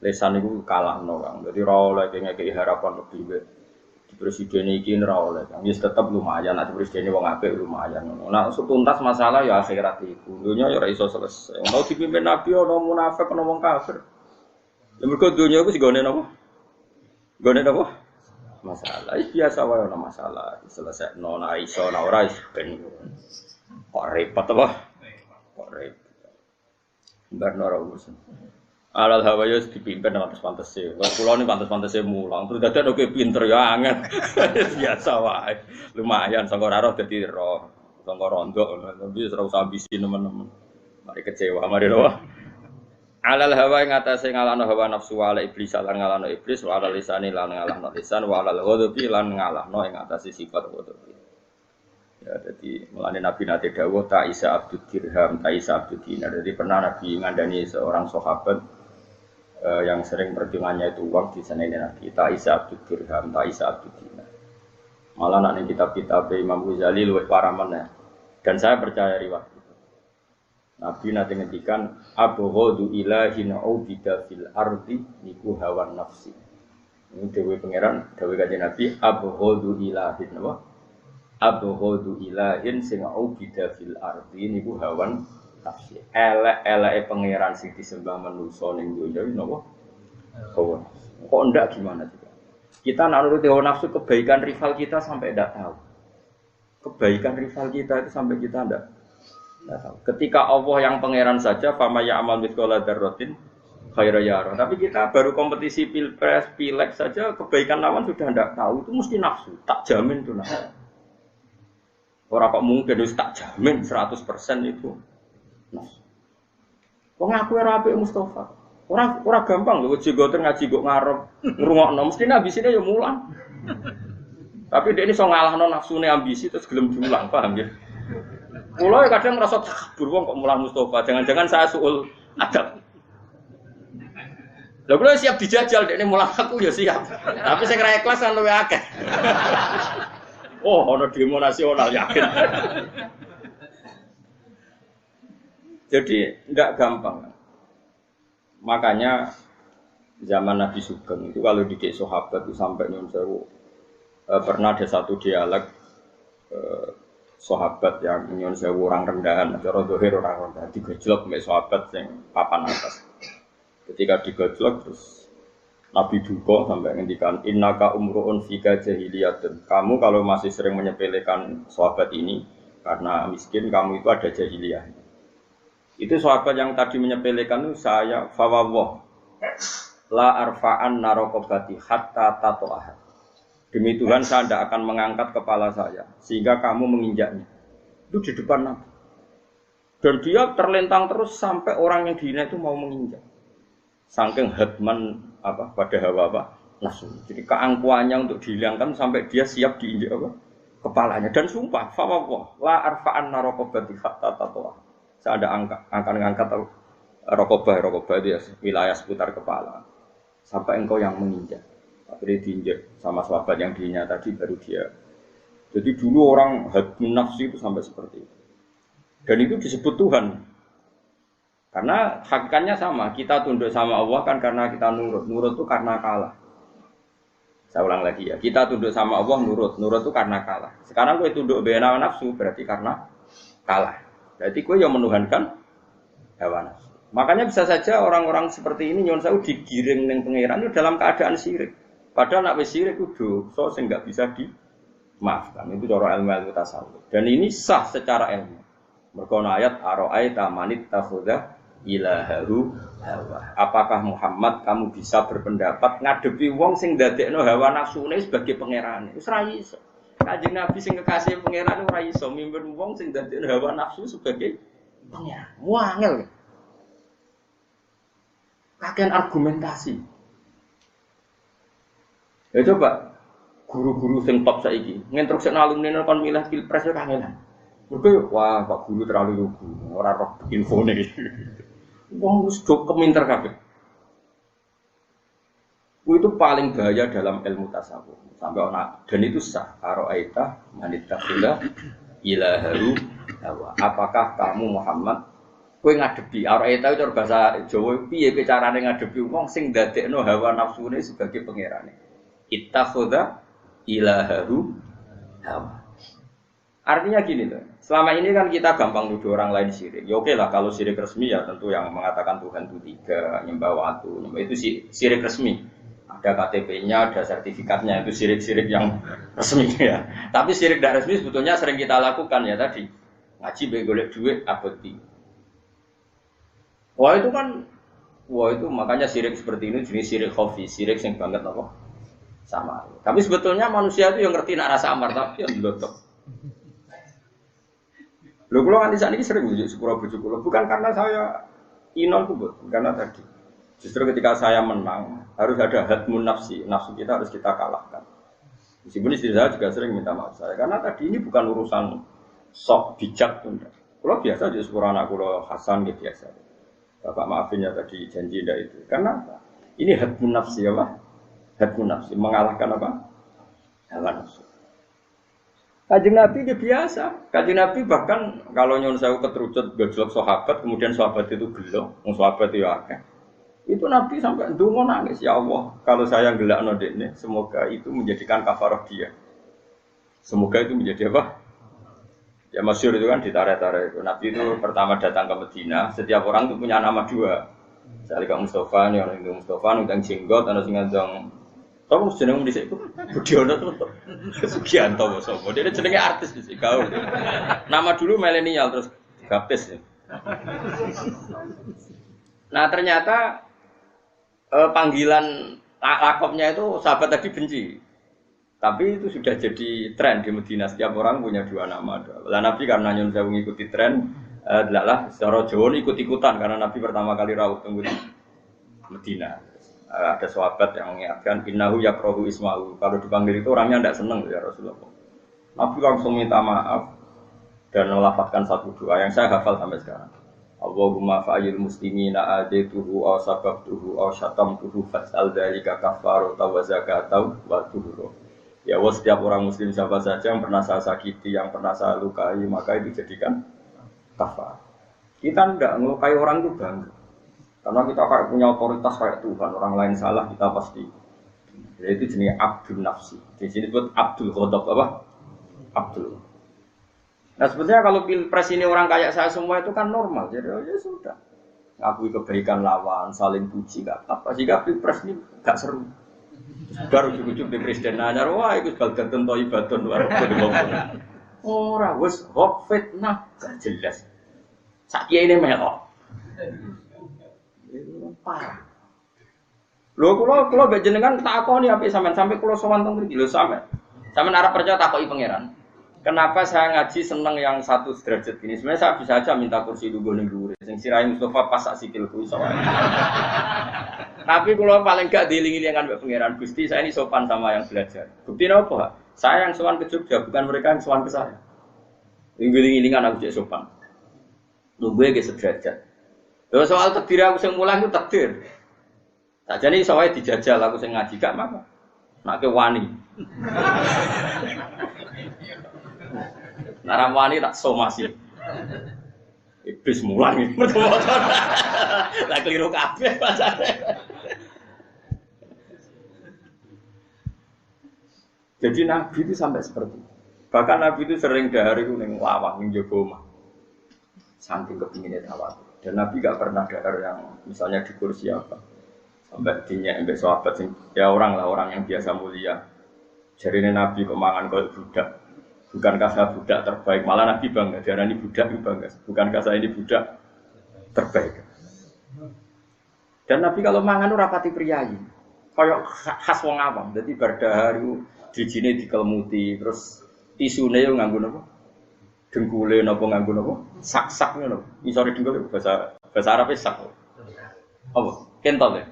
Lesan itu kalahno Kang. Dadi ora oleh ngekeki harapan lebih di presiden iki ora oleh Kang. Wis tetep lumayan nek presiden wong apik lumayan ngono. Nah, tuntas masalah ya akhirat iku. Dunya ya ora iso selesai. Mau dipimpin nabi ana munafik ana wong kafir. Ya mergo dunya iku sigone napa? Gone napa? Masalah. Biasa wae ana masalah. Diselesaikno nek iso nek ora wis ben. Kok repot apa? Kok repot. Bar ora urusan. Alal hawa yo dipimpin nang pantes-pantese. Wong kula ni pantes-pantese mulang. Terus dadi oke pinter ya angel. Biasa wae. Lumayan sangko ora roh dadi roh. Sangko rondo tapi ora usah ambisi nemen-nemen. Mari kecewa, mari lho. Alal hawa ing atase ngalahno hawa nafsu wa ala iblis lan ngalahno iblis wa ala lisani lan ngalahno lisan wa ala ghadabi lan ngalahno ing atase sifat ghadabi. Ya jadi mulane Nabi nate dawuh ta isa abdud dirham ta isa abdud dinar. Jadi pernah Nabi ngandani seorang sahabat yang sering perjuangannya itu uang di sana ini Nabi ta isa abdud dirham ta isa abdud dinar. Malah nek kitab-kitab Imam Ghazali luwih parah meneh. Dan saya percaya riwayat itu. Nabi nanti ngendikan abghadu ilahin ubida fil ardi niku hawan nafsi. Ini dewe pangeran, dewe kanjeng Nabi abghadu ilahin apa? Abghadu ilahin sing ubida fil ardi niku hawan nafsi. Elek-eleke pangeran sing disembah manusa ning donya napa? Hawa. Kok ndak gimana juga? Kita nak nuruti hawa nafsu kebaikan rival kita sampai ndak tahu. Kebaikan rival kita itu sampai kita ndak tahu. Ketika Allah yang pangeran saja fama ya'mal mithqala dzarratin khairan yarah. Tapi kita baru kompetisi pilpres, pileg saja kebaikan lawan sudah ndak tahu. Itu mesti nafsu, tak jamin itu nafsu. Ora kok mungkin wis tak jamin 100% itu nafsu. Wong aku ora apik Mustofa. Ora gampang lho jigoten ngaji kok ngarep ngrungokno mesti ambisine ya mulang. Tapi dia ini so ngalahno nafsune ambisi terus gelem diulang, paham ya? Kulo kadang ngerasa takabur wong kok mulang Mustofa, jangan-jangan saya suul adab. Lha kulo siap dijajal dekne mulang aku ya siap. Tapi sing ra ikhlas kan luwih akeh. Oh, ana demo nasional yakin. Jadi enggak gampang. Makanya zaman Nabi Sugeng itu kalau didik sahabat itu sampai nyuwun sewu pernah ada satu dialog sahabat yang nyuwun sewu orang rendahan, cara zahir orang rendahan digojlok mek sahabat sing papan atas. Ketika digojlok terus Nabi duka sampai ngendikan innaka umruun fika jahiliyatun. Kamu kalau masih sering menyepelekan sahabat ini karena miskin kamu itu ada jahiliyah. Itu sahabat yang tadi menyepelekan itu saya fawwah la arfa'an naraqabati hatta tato'ah. Demi Tuhan saya tidak akan mengangkat kepala saya sehingga kamu menginjaknya. Itu di depan Nabi. Dan dia terlentang terus sampai orang yang dihina itu mau menginjak. Saking hadman pada hawa nafsu. Jadi keangkuhannya untuk dihilangkan sampai dia siap diinjak kepalanya. Dan sumpah, fawwah la arfa'an naraqabati hatta tato'ah. Saya ada akan mengangkat rokobah itu ya, wilayah seputar kepala. Sampai engkau yang menginjak. Akhirnya diinjak sama sahabat yang dihina tadi baru dia. Jadi dulu orang hadmun nafsi itu sampai seperti itu. Dan itu disebut Tuhan. Karena hakikatnya sama, kita tunduk sama Allah kan karena kita nurut. Nurut itu karena kalah. Saya ulang lagi ya, kita tunduk sama Allah nurut. Nurut itu karena kalah. Sekarang gue tunduk bena nafsu berarti karena kalah. Berarti gue yang menuhankan hawa nafsu. Makanya bisa saja orang-orang seperti ini nyon saya digiring dengan pangeran itu dalam keadaan syirik. Padahal nak wis syirik itu dosa sing enggak bisa dimaafkan. Itu cara ilmu tasawuf. Dan ini sah secara ilmu. Mergo ayat ara'aita manit takhudha ilahahu hawa. Apakah Muhammad kamu bisa berpendapat ngadepi wong sing ndadekno hawa nafsune sebagai pangerane? Wis ra iso. Kanjeng Nabi sing kekasih pangeran ora iso mimpin wong sing ndadekno hawa nafsu sebagai pangeran. Muangel. Kakean argumentasi. Ya coba guru-guru sing top saiki nginstruksi alumni kon milih pilpres ya kangenan. Mergo wah Pak Guru terlalu lugu, ora roh infone. Wong wis do keminter kabeh. Itu paling bahaya dalam ilmu tasawuf. Sampai ana dan itu sah ara'aita manittakhila ilahahu hawa. Apakah kamu Muhammad Kowe ngadepi, ora tahu cara bahasa Jawa piye carane ngadepi wong sing ndadekno hawa nafsune sebagai pangerane. Ittakhadha ilahahu hawa. Artinya gini loh, selama ini kan kita gampang nuduh orang lain syirik. Ya oke lah kalau syirik resmi ya tentu yang mengatakan Tuhan itu tiga, nyembah watu, itu syirik resmi. Ada KTP-nya, ada sertifikatnya, itu syirik-syirik yang resmi ya. Tapi syirik tidak resmi sebetulnya sering kita lakukan ya tadi. Ngaji golek duit abadi. Wah itu makanya syirik seperti ini jenis syirik khafi, syirik yang banget apa? Sama. Tapi sebetulnya manusia itu yang ngerti nak rasa amar tapi yang blotok. Lho kula nganti sakniki sering njuk sepura bojo kula, bukan karena saya inon kubut, karena tadi. Justru ketika saya menang harus ada hadmun nafsi, nafsu kita harus kita kalahkan. Meskipun istri saya juga sering minta maaf saya, karena tadi ini bukan urusan sok bijak tunda. Kula biasa aja sepura anak kula Hasan gitu biasa. Bapak maafin ya tadi janji tidak itu. Karena apa? Ini hadmun nafsi ya Pak. Hadmun nafsi mengalahkan apa? Hawa nafsu. Kanjeng Nabi dia biasa. Kanjeng Nabi bahkan kalau nyuwun sewu keterucut gojlok sahabat, kemudian sahabat itu gelo, wong sahabat itu akeh. Itu Nabi sampai ndonga nangis, ya Allah, kalau saya gelakno dekne, semoga itu menjadikan kafarah dia. Semoga itu menjadi apa? Ya masyhur itu kan ditarik-tarik. Nabi itu pertama datang ke Medina, setiap orang itu punya nama dua. Misalnya Kak Mustafa, nih orang itu Mustafa, nunggang jenggot, ada sing ngandang. Tahu jeneng dhisik iku Budiono to. Sugianto sapa. Dia jenenge artis dhisik kau. Nama dulu milenial terus baptis ya. Nah, ternyata panggilan lakopnya itu sahabat tadi benci. Tapi itu sudah jadi tren di Medina, setiap orang punya dua nama. Lah Nabi karena nyun sewu ngikuti tren, adalah secara Jawa ikut-ikutan karena Nabi pertama kali rawuh tunggu di Medina. Ada sahabat yang mengingatkan innahu yakrahu ismahu. Kalau dipanggil itu orangnya tidak senang ya Rasulullah. Nabi langsung minta maaf dan melafazkan satu doa yang saya hafal sampai sekarang. Allahumma fa'il muslimina adaituhu aw sababtuhu aw syatamtuhu fas'al dzalika kafarata wa zakata wa tuhur. Ya Allah, setiap orang muslim siapa saja yang pernah saya sakiti, yang pernah saya lukai, maka itu jadikan kafar. Kita tidak melukai orang itu bangga. Karena kita kayak punya otoritas kayak Tuhan, orang lain salah kita pasti. Jadi itu jenis abdul nafsi. Di sini disebut abdul ghadab apa? Abdul. Nah sebetulnya kalau pilpres ini orang kayak saya semua itu kan normal. Jadi ya sudah. Ngakui kebaikan lawan, saling puji, gak apa. Jika pilpres ini gak seru. Baru cukup di presiden nanya, wah itu baldatun thayyibatun wa rabbul ora wis hok fitnah gak jelas. Sak kiye ini melok. Parah. Lho kula mbek jenengan takoni apik sampai kula sowan teng mriki lho sampean. Sampeyan arep percaya takoki pangeran. Kenapa saya ngaji seneng yang satu derajat ini? Sebenarnya saya bisa aja minta kursi dulu ning dhuwur. Sing sirahe Mustafa pas sak sikilku iso wae. Tapi kalau paling gak diiling-ilingan mbek pangeran Gusti, saya ini sopan sama yang belajar. Bukti apa? Saya yang sowan ke Jogja, bukan mereka yang sowan ke saya. Iling-ilingan aku cek sopan. Nunggu ge sederajat. Terus soal takdir aku sing mulang itu takdir. Sajane iso wae dijajal aku sing ngaji gak apa. Nek wani. Naram wani tak somasi. Iblis mulang iki. Lah keliru kabeh pasare. Jadi Nabi itu sampai seperti itu. Bahkan Nabi itu sering dahar itu ning lawang ning jaba omah. Saking kepinginnya tawaf. Dan Nabi gak pernah dahar yang misalnya di kursi apa. Sampai dinyak mbek sahabat sing ya orang yang biasa mulia. Jarine Nabi kok mangan koyo budak. Bukankah saya budak terbaik? Malah Nabi bangga, diarani budak itu bangga. Bukankah saya ini budak terbaik? Dan Nabi kalau mangan itu rapati priayi. Kayak khas wong awam. Jadi berdahar itu dijine dikelemuti. Terus tisune itu nganggo apa? Dengkule apa nganggo apa? Sak-sak ngono. Isore dengkule bahasa Arabe sak. Apa? Kentol ya?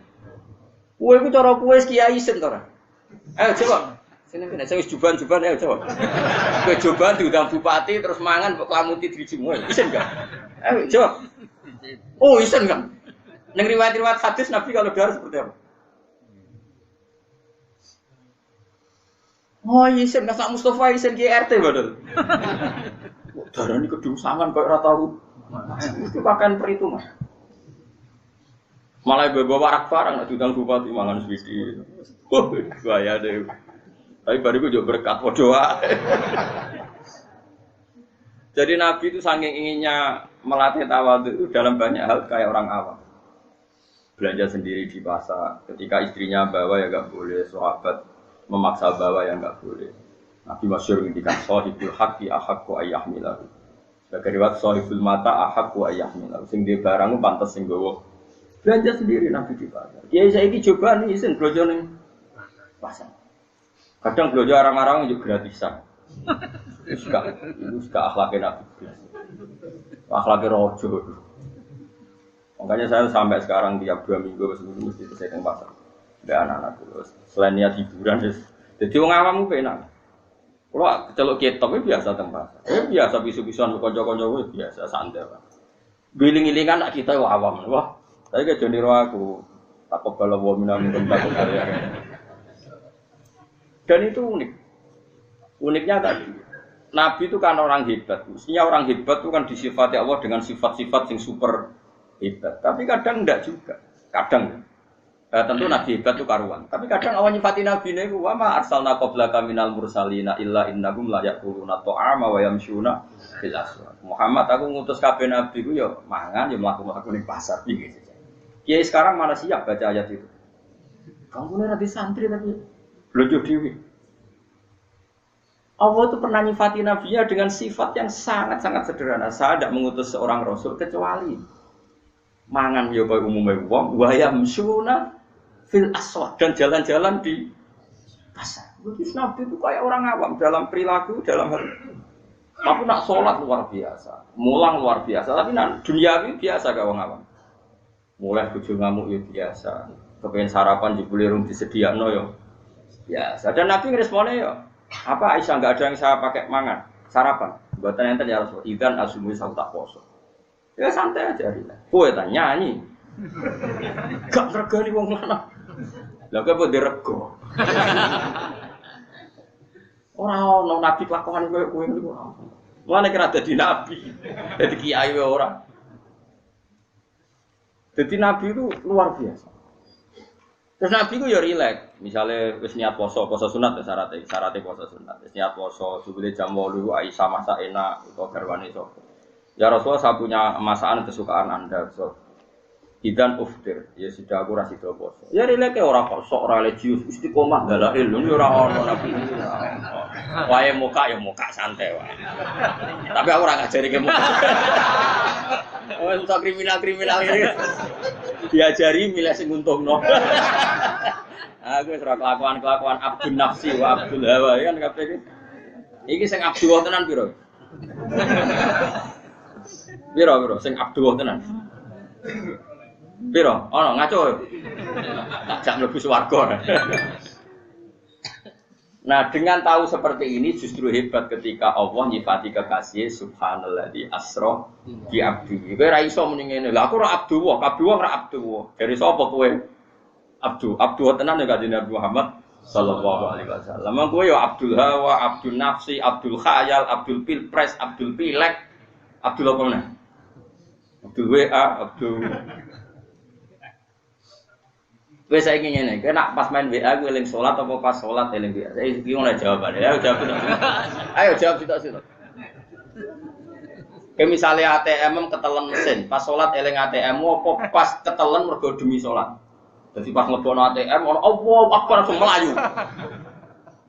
Kowe iku cara kowe kiai sen to ora? Ayo coba. Sini saya juban ayo coba. Kowe juban diundang bupati terus mangan kok klamuti dijimu. Isen enggak? Ayo coba. Oh, isen kan. Ning riwayat-riwayat hadis Nabi kalau dahar seperti apa? Oh, isen Kak Mustafa isen ki RT padahal. Kok darani kedung sangan kok ora tau Itu pakaian perhitungan. Malah bawa warak barang nak diundang bupati mangan swidi. Oh, gaya deh. Tapi bariku juga berkat doa. Jadi Nabi itu saking inginnya melatih tawadhu itu dalam banyak hal kayak orang awam. Belanja sendiri di pasar, ketika istrinya bawa ya enggak boleh, sahabat memaksa bawa ya enggak boleh. Nabi masyhur ngendikan sahibul haqqi ahaqqu ayyahmilahu. Sebagai riwayat sahibul mata ahaqqu ayyahmilahu. Sing di barang pantes sing gowo. Belanja sendiri Nabi di pasar. Ya saiki coba nih isin belanja ning pasar. Kadang belanja orang-orang juga gratisan. Itu suka akhlaknya Nabi. Akhlaknya rojo. Makanya saya sampai sekarang tiap 2 minggu mesti saya ke pasar. Ada anak-anak terus. Selain niat hiburan, jadi orang awam itu enak. Kalau celok ketok itu biasa tempat. Biasa bisu-bisuan konco-konco itu biasa santai. Giling-gilingan anak kita awam. Wah, saya ke Joni aku takut kalau bawa minum takut saya. Dan itu unik. Uniknya tadi, Nabi itu kan orang hebat. Mestinya orang hebat itu kan disifati Allah dengan sifat-sifat yang super hebat. Tapi kadang enggak juga. Kadang tentu Nabi hebat itu karuan. Tapi kadang awal nyifati Nabi ini, wa ma arsalna qablaka minal mursalina illa innahum la yaquluna ta'ama wa yamshuna fil aswaq. Muhammad aku ngutus kabeh nabi ku ya mangan ya mlaku-mlaku ning pasar iki. Kiai sekarang mana siap baca ayat itu? Kamu nih nanti santri tapi belanja dewi. Allah itu pernah nyifati nabinya dengan sifat yang sangat-sangat sederhana. Saya tidak mengutus seorang rasul kecuali mangan ya kaya umumnya wong wa yamshuna fil aswaq dan jalan-jalan di pasar. Jadi Nabi itu kayak orang awam dalam perilaku, dalam hal. Tapi nak sholat luar biasa, mulang luar biasa. Tapi nak duniawi biasa gak orang awam. Mulai bojo ngamuk ya biasa, kepengen sarapan jebule rung disediakno ya biasa. Dan Nabi ngeresponnya ya, apa Aisyah enggak ada yang saya pakai mangan sarapan. Buatan enten ya Rasul, idzan asumi saya tak poso. Ya santai aja rila. Kowe ta nyanyi. Gak regani wong lanang. Lah kok dirego. Ora ono nabi kelakuan kowe niku. Mulane kira dadi nabi. Dadi kiai wae ora. Jadi Nabi itu luar biasa. Terus Nabi itu ya rileks. Misalnya wis niat poso sunat ya syaratnya poso sunat. Wis niat poso jebule jam 8 Aisyah masak enak utawa garwane sapa. Ya Rasulullah saya punya masakan kesukaan Anda. So, idan uftir. Ya sudah aku ra sida poso. Ya rileks ora kok sok religius istiqomah dalail lho ora ono Nabi. Wae muka ya muka santai wae. Tapi aku ora ngajari ke muka. Oh, untuk kriminal-kriminal ini diajari milih sing untungno. Aku wis ora kelakuan Abdul Nafsi wa Abdul Hawa kan kabeh iki. Iki sing Abdul tenan piro? Piro sing Abdul tenan? Piro? Ono ngaco. Tak jak mlebu swarga. Nah, dengan tahu seperti ini justru hebat ketika Allah nyifati kekasih subhanalladzi asra bi abdi. Kowe ra iso muni ngene. Lah aku ora Abdullah, kabeh ora Abdullah. Dari sapa kowe? Abdul tenan ya kanjeng Nabi Muhammad sallallahu alaihi wasallam. Lah kowe ya Abdul Hawa, Abdul Nafsi, Abdul Khayal, Abdul Pilpres, Abdul Pilek, Abdul apa meneh? Abdul WA, Abdul wes saya ingin ini, kena pas main WA gue eling sholat atau pas sholat eling WA. Saya ingin jawabannya. Ayo jawab itu. Ayo jawab itu. Kayak misalnya ATM ketelan mesin, pas sholat eling ATM, apa pas ketelan mergo demi sholat. Jadi pas ngebono ATM, orang Allahu Akbar langsung melayu.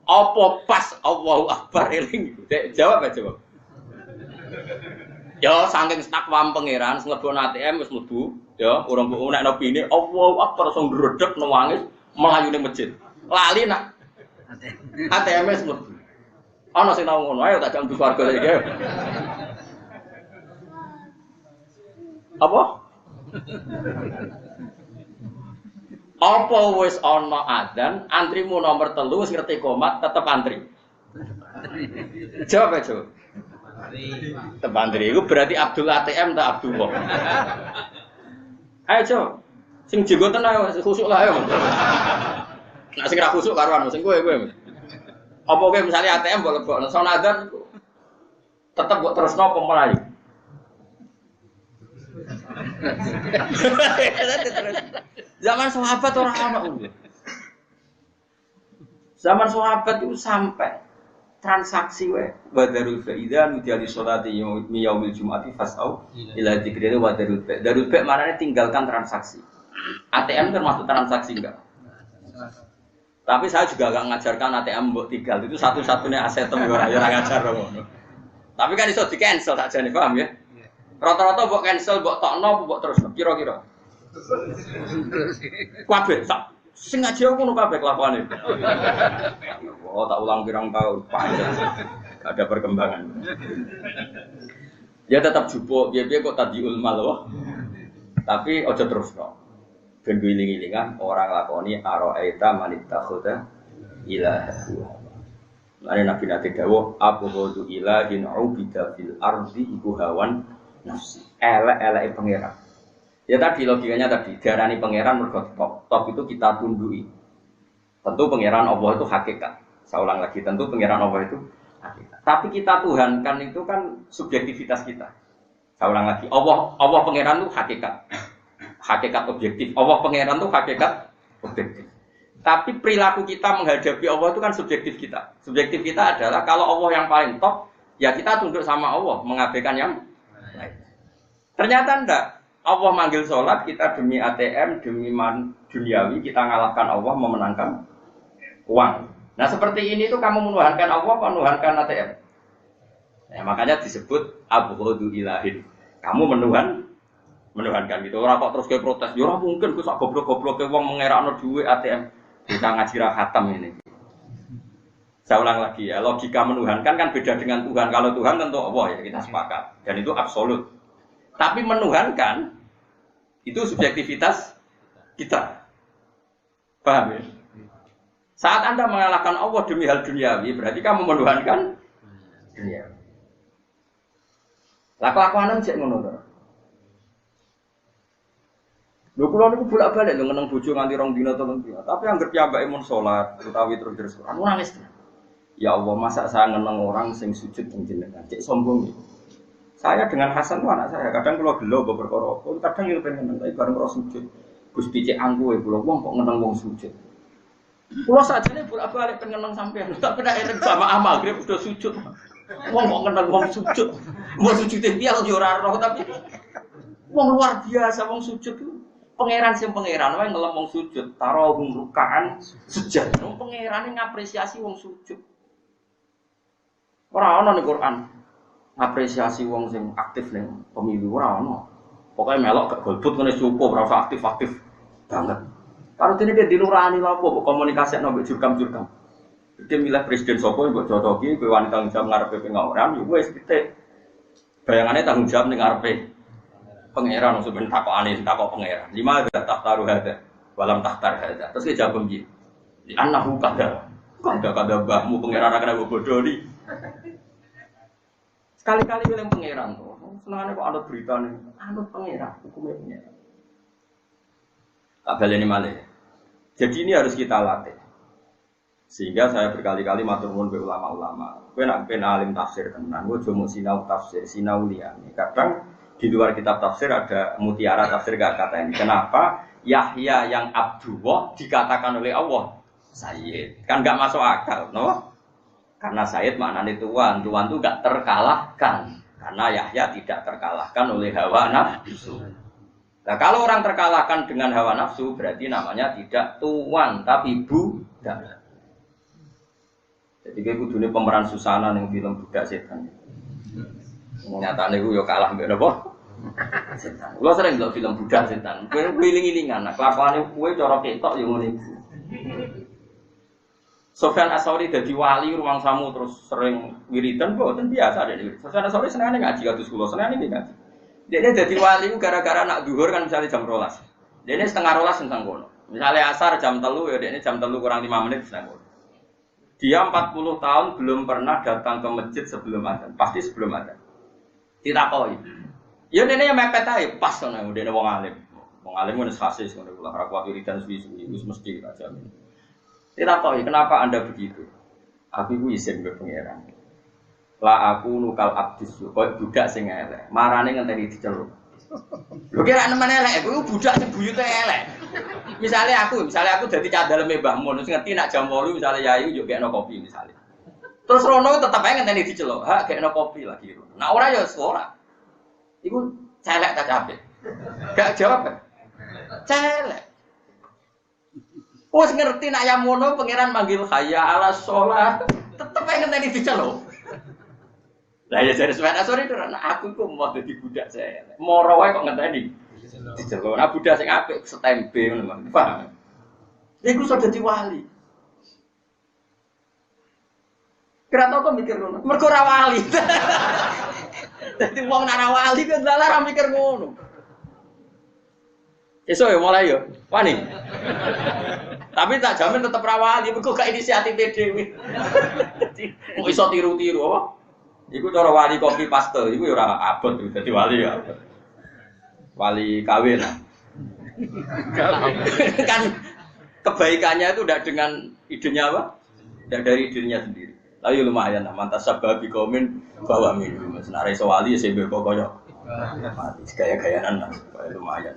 Apa pas Allahu Akbar eling? Jawab aja jawab. Ya saking takwa pangeran, ngebono ATM wis mlebu. Ya, orang buku nak nabi ini, Allahu Akbar langsung dredeg nangis melayu ning masjid. Lali nak ATM semut. Ana sing tau ngono, ayo tak jam swarga iki. Apa? Apa wis ana adzan, antrimu nomor 3 wis ngerti komat tetep antri. Jawab aja. Tetep antri. Iku berarti Abdul ATM tak Abdullah. Ayo coba, sing jenggoten ayo khusuk lah ayo. Nak sing ra khusuk karuan sing kowe. Apa kowe misalnya ATM mbok lebokno sonadzan tetep mbok terusno apa melayu. Zaman sahabat orang ana. Zaman sahabat itu sampai transaksi wadarul baidah nudiali sholati yaumil jumati fasau ila dzikri wadarul ba. Darul ba maknanya tinggalkan transaksi. ATM termasuk transaksi enggak? Tapi saya juga enggak mengajarkan ATM mbok tinggal itu satu-satunya aset ora ya ngajar ngono. Tapi kan iso di-cancel tak jane paham ya? Rata-rata mbok cancel mbok tokno mbok terus kira-kira. Kabeh tak sing ngaji aku ngono kabeh kelakuane. Oh, tak ulang pirang tahun, panjang. Gak ada perkembangan. Ya tetap jupuk, piye-piye kok tadiul mal loh. Tapi aja terusno. Ben giling-gilingan orang lakoni araita manittakhudha ilaha. Lane Nabi nate dawuh, "Abghadu ilahin ubida fil ardi iku hawan nafsi." Elek-eleke pangeran. Ya tadi logikanya tadi, diarani pangeran mergo top itu kita tundui. Tentu pangeran Allah itu hakikat. Saya ulang lagi, tentu pangeran Allah itu hakikat. Tapi kita tuhankan itu kan subjektivitas kita. Saya ulang lagi, Allah pangeran itu hakikat. Hakikat objektif. Allah pangeran itu hakikat objektif. Tapi perilaku kita menghadapi Allah itu kan subjektif kita. Subjektif kita adalah kalau Allah yang paling top, ya kita tunduk sama Allah, mengabaikan yang lain. Ternyata enggak. Allah manggil sholat, kita demi ATM, demi duniawi, kita ngalahkan Allah, memenangkan uang. Nah seperti ini tuh kamu menuhankan Allah, menuhankan ATM. Ya, makanya disebut abghadu ilahin. Kamu menuhankan gitu. Orang kok terus kayak protes, ya orang mungkin gue sak goblok-goblok ke wong mengerakno duit ATM. Kita ngaji ra khatam ini. Saya ulang lagi ya, logika menuhankan kan beda dengan Tuhan. Kalau Tuhan tentu Allah ya, kita sepakat. Dan itu absolut. Tapi menuhankan itu subjektivitas kita. Paham ya? Saat Anda mengalahkan Allah demi hal duniawi, berarti kamu menuhankan dunia. Laku-lakuanan cek ngono to. Lho kula niku bolak-balik lho ngeneng bojo nganti 2 dina 3 dina. Tapi anggere piyambake mun salat, utawi terus anu nangis. Ya Allah, masa saya ngeneng orang sing sujud ning jenengan, cek sombong iki. Saya dengan Hasan itu anak saya, kadang kalau gelo berperkara, kadang yang pengen ngeneng, bareng kalau sujud. Gusti cek angku kula wong kok ngeneng wong sujud. Kula sajane bolak-balik pengen ngeneng sampean, tak pernah eling sama amal, grep udah sujud. Wong kok ngeneng wong sujud. Mau sujud piye yo ora roh tapi wong luar biasa wong sujud itu. Pangeran sing pangeran wae ngelem wong sujud, tarahum rukaan sujud. Wong pangerane ngapresiasi wong sujud. Ora ana ning Quran. Apresiasi wong sing aktif ning pemilu ora ono. Pokoke melok gak golput ngene cukup ora usah aktif-aktif banget. Karo dene dia dinurani lha opo komunikasekno mbek jurkam-jurkam. Dia milih presiden sapa mbok cocoki kowe wanita tanggung jawab ngarepe pengawaran yo wis titik. Bayangane tanggung jawab ning ngarepe pangeran sampeyan takokane takok pangeran. Lima tak taruh ada walam tahtar ada. Terus dia jawab piye? Di annahu kada. Kada mbahmu pangeran kena bodoni. Sekali-kali yang pangeran tuh, senangnya kok anut berita nih, anut pangeran, hukumnya pangeran. Tak balik ini malah. Jadi ini harus kita latih. Sehingga saya berkali-kali matur nuwun ke ulama-ulama. Kowe nak ben alim tafsir tenan, kowe aja mung sinau tafsir, sinau liyane. Kadang di luar kitab tafsir ada mutiara tafsir gak kata ini. Kenapa Yahya yang Abdullah dikatakan oleh Allah Sayyid? Kan gak masuk akal, no? Karena Sayyid maknanya tuan itu gak terkalahkan. Karena Yahya tidak terkalahkan oleh hawa nafsu. Nah kalau orang terkalahkan dengan hawa nafsu berarti namanya tidak tuan tapi budak. Jadi kayak kudune pemeran Susana yang film budak setan. Nyatane ku yo kalah mbek napa? Setan. Kulo sering ndelok film budak setan. Kowe wiling-wilingan, nah kelakuane kowe cara ketok yo ngene iku. Sofyan As-Sauri dadi wali ruang samu terus sering wiridan mboten biasa dene. Sofyan As-Sauri senengane ngaji kados kula, senengane ngaji. Dene dadi wali gara-gara nak zuhur kan misalnya jam 12. Dene setengah 12 tentang kono. Misalnya asar jam 3 ya dene jam 3 kurang 5 menit seneng kono. Dia 40 tahun belum pernah datang ke masjid sebelum adzan, pasti sebelum adzan. Ditakoki. Ya dene yang mepet ae pas ngono dene wong alim. Wong alim wis khasis ngono kula ora kuat wiridan suwi-suwi wis mesti tak jamin. Ditakoki, kenapa Anda begitu? Aku iku isin mbek pangeran. La aku nukal abdis kok budak sing elek. Marane ngenteni diceluk. Lho kira nemen elek, kuwi budak sing buyute elek. Misalnya aku dadi candaleme Mbah Mun, terus ngerti nak jam 8 misalnya Yayu yo gekno kopi misalnya. Terus Rono tetep ae ngenteni diceluk, "Ha, gekno kopi lagi." Nah ora ya ora. Iku celek ta capek. Gak jawab kan? Celek. Wes ngerti nak yang ngono pangeran manggil hayya ala sholat, tetep ae ngenteni diceluk. Lah ya jare suara sore itu aku iku mau dadi budak saya. Moro wae kok ngenteni diceluk. Nah budak sing apik setempe ngono, paham. Iku iso dadi wali. Kira tau kok mikir ngono. Mergo ora wali. Dadi wong nek ora wali kok dalah ora mikir ngono. Esuk ya mulai yo. Wani. Tapi tak jamin tetep ra wali, mergo gak inisiatif dhewe. Dadi kok iso tiru-tiru apa? Iku cara wali kopi paste, iku ya ora abot dadi wali ya. Wali kawin. Kan kebaikannya itu udah dengan idenya apa? Tidak dari idenya sendiri. Lalu lumayan lah, mantas sababi komen bawa minum. Senar iso wali ya sebe koyo. Mati gaya-gayanan lah, lumayan.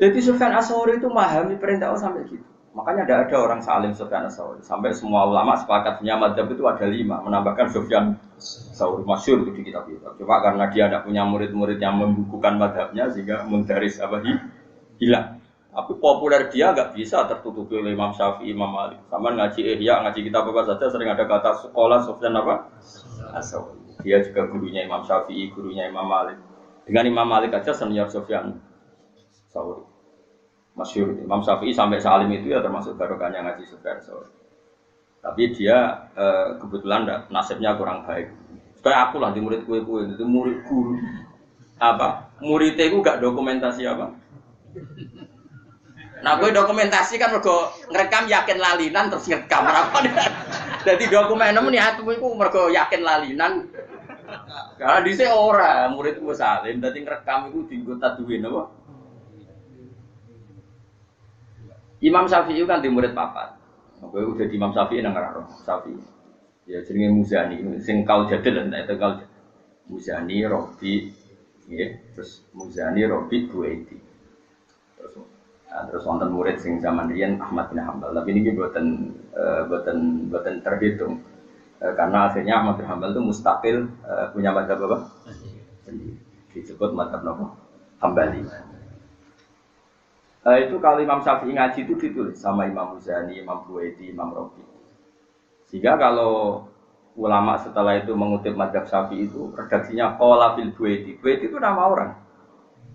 Jadi Sufyan Ats-Tsauri itu memahami perintah Allah sampai gitu. Makanya ada orang salim Sufyan Ats-Tsauri. Sampai semua ulama sepakat punya mazhab itu ada 5. Menambahkan Sufyan Ats-Tsauri masyhur itu di kitab-kitab. Cuma karena dia tidak punya murid-murid yang membukukan mazhabnya sehingga mendaris apa hilang. Tapi populer dia nggak bisa tertutupi oleh Imam Syafi'i, Imam Malik. Sama ngaji Ihya, ngaji kitab apa saja sering ada kata sekolah Sufyan apa? Ats-Tsauri. Dia juga gurunya Imam Syafi'i, gurunya Imam Malik. Dengan Imam Malik aja senior Sufyan Ats-Tsauri. Masyhur Imam Syafi'i sampai salim itu ya termasuk barokahnya ngaji Sufyan Ats-Tsauri. Tapi dia kebetulan nasibnya kurang baik. Kayak aku lah di murid kue itu murid guru apa? Muridnya itu gak dokumentasi apa? Nah, gue dokumentasi kan mergo ngerekam yakin lalinan terus ngerekam apa? Jadi dokumen nemen ya itu mergo yakin lalinan. Karena dhisik ora murid gue salim, dadi ngerekam itu dienggo taduin apa? Imam Syafi'i kan di murid papat. Gue udah di Imam Syafi'i nang ora Syafi'i. Ya jenenge Muzani, sing kau jadel nek itu kau Muzani Robi, nggih, terus Muzani Robi Buaiti. Terus wonten murid sing zaman riyen Ahmad bin Hanbal. Tapi niki boten terhitung. Karena akhirnya Ahmad bin Hanbal itu mustaqil punya mazhab apa? Sendiri. Disebut mazhab apa? Hambali. Itu kalau Imam Syafi'i ngaji itu ditulis sama Imam Muzani, Imam Buaiti, Imam Robi. Sehingga kalau ulama setelah itu mengutip mazhab Syafi'i itu redaksinya qala fil Buaiti. Buaiti itu nama orang.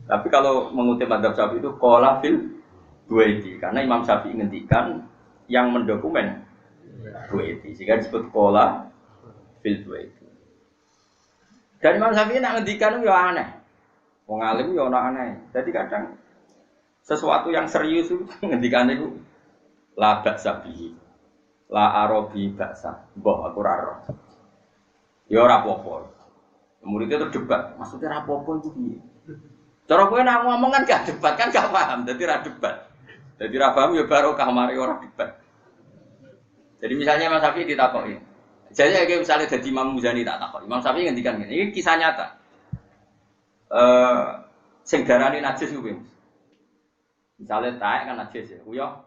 Tapi kalau mengutip mazhab Syafi'i itu qala fil Buaiti karena Imam Syafi'i ngendikan yang mendokumen Buaiti. Sehingga disebut qala fil Buaiti. Dan Imam Syafi'i nak ngendikan itu ya aneh. Wong alim ya ana aneh. Jadi kadang sesuatu yang serius itu ngendikan itu la ba'sa bihi la arabi ba'sa mbah aku ora roh ya ora apa-apa muridnya itu debat maksudnya ora apa-apa itu piye cara kowe nak ngomong kan gak debat kan gak paham dadi ora debat dadi ora paham ya barokah mari ora debat jadi misalnya Mas Syafi'i ditakoki jadi kayak misalnya dadi Imam Muzani tak takoki Imam Syafi'i ngendikan ngene iki kisah nyata sing darani najis kuwi misalnya taek kan najis ya, uyah